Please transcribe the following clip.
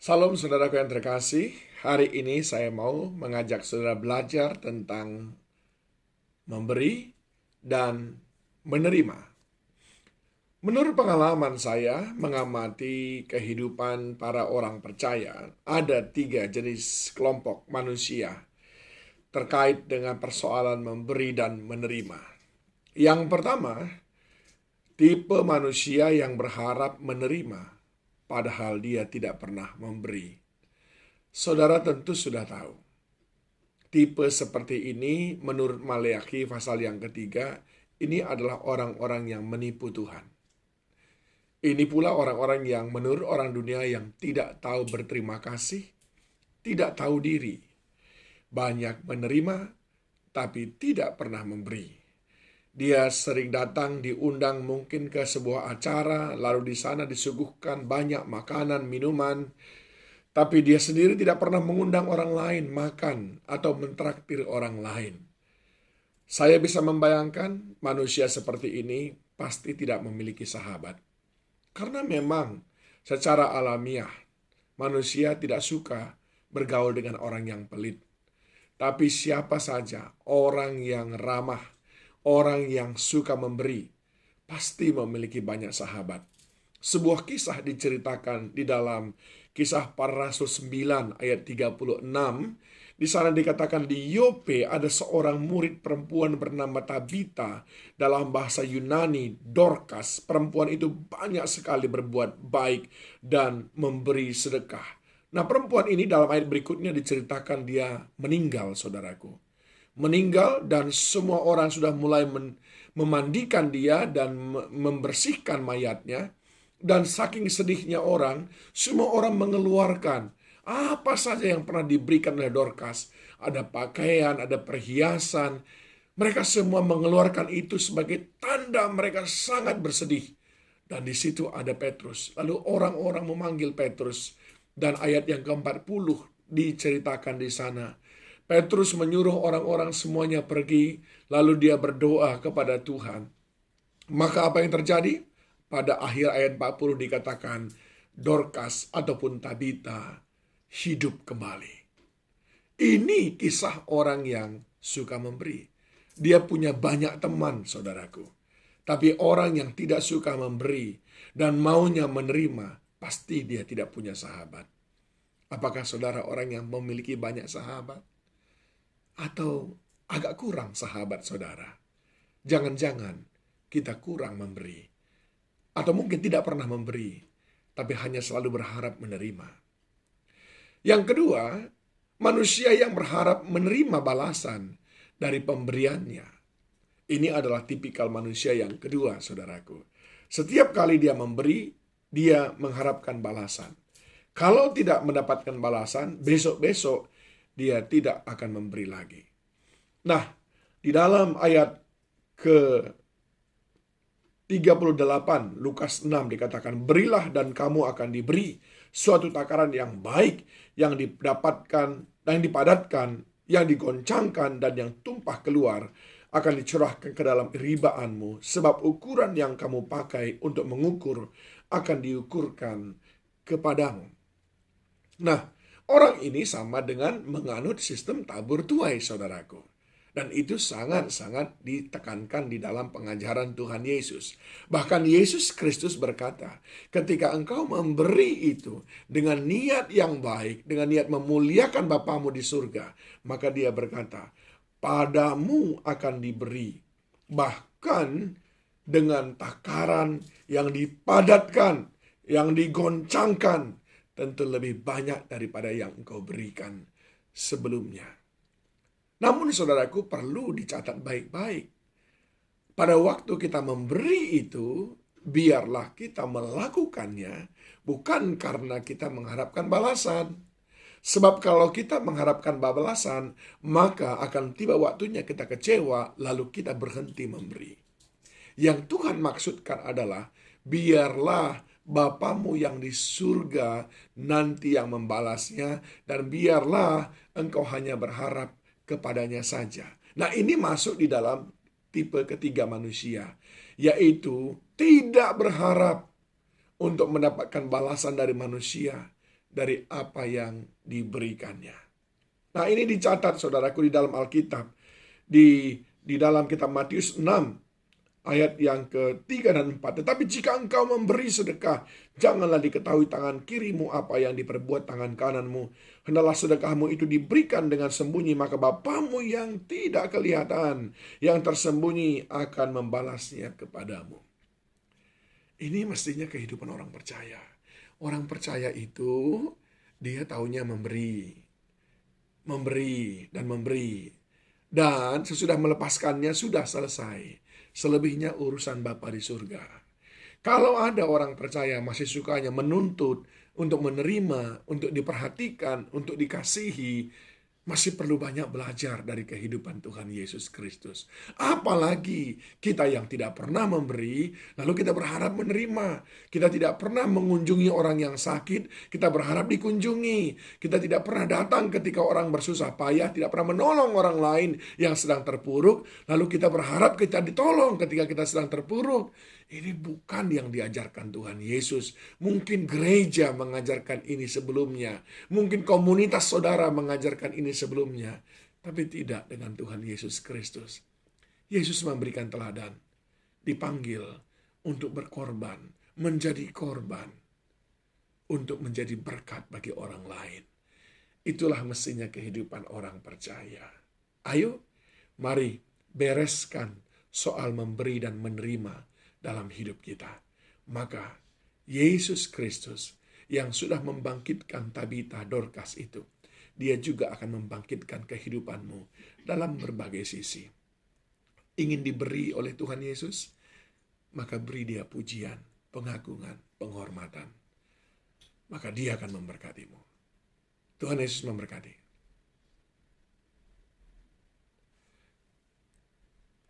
Salam saudaraku yang terkasih, hari ini saya mau mengajak saudara belajar tentang memberi dan menerima. Menurut pengalaman saya mengamati kehidupan para orang percaya, ada 3 jenis kelompok manusia terkait dengan persoalan memberi dan menerima. Yang pertama, tipe manusia yang berharap menerima, padahal dia tidak pernah memberi. Saudara tentu sudah tahu, tipe seperti ini menurut Maleakhi pasal yang ketiga, ini adalah orang-orang yang menipu Tuhan. Ini pula orang-orang yang menurut orang dunia yang tidak tahu berterima kasih, tidak tahu diri. Banyak menerima, tapi tidak pernah memberi. Dia sering datang diundang mungkin ke sebuah acara, lalu di sana disuguhkan banyak makanan, minuman, tapi dia sendiri tidak pernah mengundang orang lain makan atau mentraktir orang lain. Saya bisa membayangkan manusia seperti ini pasti tidak memiliki sahabat. Karena memang secara alamiah manusia tidak suka bergaul dengan orang yang pelit. Tapi siapa saja orang yang ramah, orang yang suka memberi, pasti memiliki banyak sahabat. Sebuah kisah diceritakan di dalam Kisah Para Rasul 9 ayat 36. Di sana dikatakan di Yope ada seorang murid perempuan bernama Tabita, dalam bahasa Yunani Dorcas. Perempuan itu banyak sekali berbuat baik dan memberi sedekah. Nah, perempuan ini dalam ayat berikutnya diceritakan dia meninggal, saudaraku. Meninggal dan semua orang sudah mulai memandikan dia dan membersihkan mayatnya. Dan saking sedihnya orang, semua orang mengeluarkan apa saja yang pernah diberikan oleh Dorcas. Ada pakaian, ada perhiasan. Mereka semua mengeluarkan itu sebagai tanda mereka sangat bersedih. Dan di situ ada Petrus. Lalu orang-orang memanggil Petrus. Dan ayat yang ke-40 diceritakan di sana. Petrus menyuruh orang-orang semuanya pergi, lalu dia berdoa kepada Tuhan. Maka apa yang terjadi? Pada akhir ayat 40 dikatakan, Dorcas ataupun Tabita hidup kembali. Ini kisah orang yang suka memberi. Dia punya banyak teman, saudaraku. Tapi orang yang tidak suka memberi dan maunya menerima, pasti dia tidak punya sahabat. Apakah saudara orang yang memiliki banyak sahabat? Atau agak kurang sahabat saudara? Jangan-jangan kita kurang memberi. Atau mungkin tidak pernah memberi, tapi hanya selalu berharap menerima. Yang kedua, manusia yang berharap menerima balasan dari pemberiannya. Ini adalah tipikal manusia yang kedua, saudaraku. Setiap kali dia memberi, dia mengharapkan balasan. Kalau tidak mendapatkan balasan, besok-besok dia tidak akan memberi lagi. Nah, di dalam ayat ke 38 Lukas 6 dikatakan, berilah dan kamu akan diberi suatu takaran yang baik, yang didapatkan, yang dipadatkan, yang digoncangkan dan yang tumpah keluar akan dicurahkan ke dalam ribaanmu, sebab ukuran yang kamu pakai untuk mengukur akan diukurkan kepadamu. Nah, orang ini sama dengan menganut sistem tabur tuai, saudaraku. Dan itu sangat-sangat ditekankan di dalam pengajaran Tuhan Yesus. Bahkan Yesus Kristus berkata, ketika engkau memberi itu dengan niat yang baik, dengan niat memuliakan Bapamu di surga, maka dia berkata, padamu akan diberi. Bahkan dengan takaran yang dipadatkan, yang digoncangkan, tentu lebih banyak daripada yang engkau berikan sebelumnya. Namun saudaraku, perlu dicatat baik-baik. Pada waktu kita memberi itu, biarlah kita melakukannya bukan karena kita mengharapkan balasan. Sebab kalau kita mengharapkan balasan, maka akan tiba waktunya kita kecewa, lalu kita berhenti memberi. Yang Tuhan maksudkan adalah, biarlah Bapamu yang di surga nanti yang membalasnya, dan biarlah engkau hanya berharap kepadanya saja. Nah, ini masuk di dalam tipe ketiga manusia, yaitu tidak berharap untuk mendapatkan balasan dari manusia, dari apa yang diberikannya. Nah, ini dicatat saudaraku di dalam Alkitab. Di dalam kitab Matius 6 ayat yang ke-3 dan 4. Tetapi jika engkau memberi sedekah, janganlah diketahui tangan kirimu apa yang diperbuat tangan kananmu. Hendaklah sedekahmu itu diberikan dengan sembunyi, maka Bapamu yang tidak kelihatan, yang tersembunyi akan membalasnya kepadamu. Ini mestinya kehidupan orang percaya. Orang percaya itu dia taunya memberi dan memberi. Dan sesudah melepaskannya sudah selesai. Selebihnya urusan Bapa di surga. Kalau ada orang percaya masih sukanya menuntut untuk menerima, untuk diperhatikan, untuk dikasihi, masih perlu banyak belajar dari kehidupan Tuhan Yesus Kristus. Apalagi kita yang tidak pernah memberi, lalu kita berharap menerima. Kita tidak pernah mengunjungi orang yang sakit, kita berharap dikunjungi. Kita tidak pernah datang ketika orang bersusah payah, tidak pernah menolong orang lain yang sedang terpuruk, lalu kita berharap kita ditolong ketika kita sedang terpuruk. Ini bukan yang diajarkan Tuhan Yesus. Mungkin gereja mengajarkan ini sebelumnya. Mungkin komunitas saudara mengajarkan ini sebelumnya. Tapi tidak dengan Tuhan Yesus Kristus. Yesus memberikan teladan. Dipanggil untuk berkorban. Menjadi korban. Untuk menjadi berkat bagi orang lain. Itulah mestinya kehidupan orang percaya. Ayo, mari bereskan soal memberi dan menerima dalam hidup kita. Maka Yesus Kristus yang sudah membangkitkan Tabita Dorcas itu, dia juga akan membangkitkan kehidupanmu dalam berbagai sisi. Ingin diberi oleh Tuhan Yesus? Maka beri dia pujian, pengagungan, penghormatan. Maka dia akan memberkatimu. Tuhan Yesus memberkati.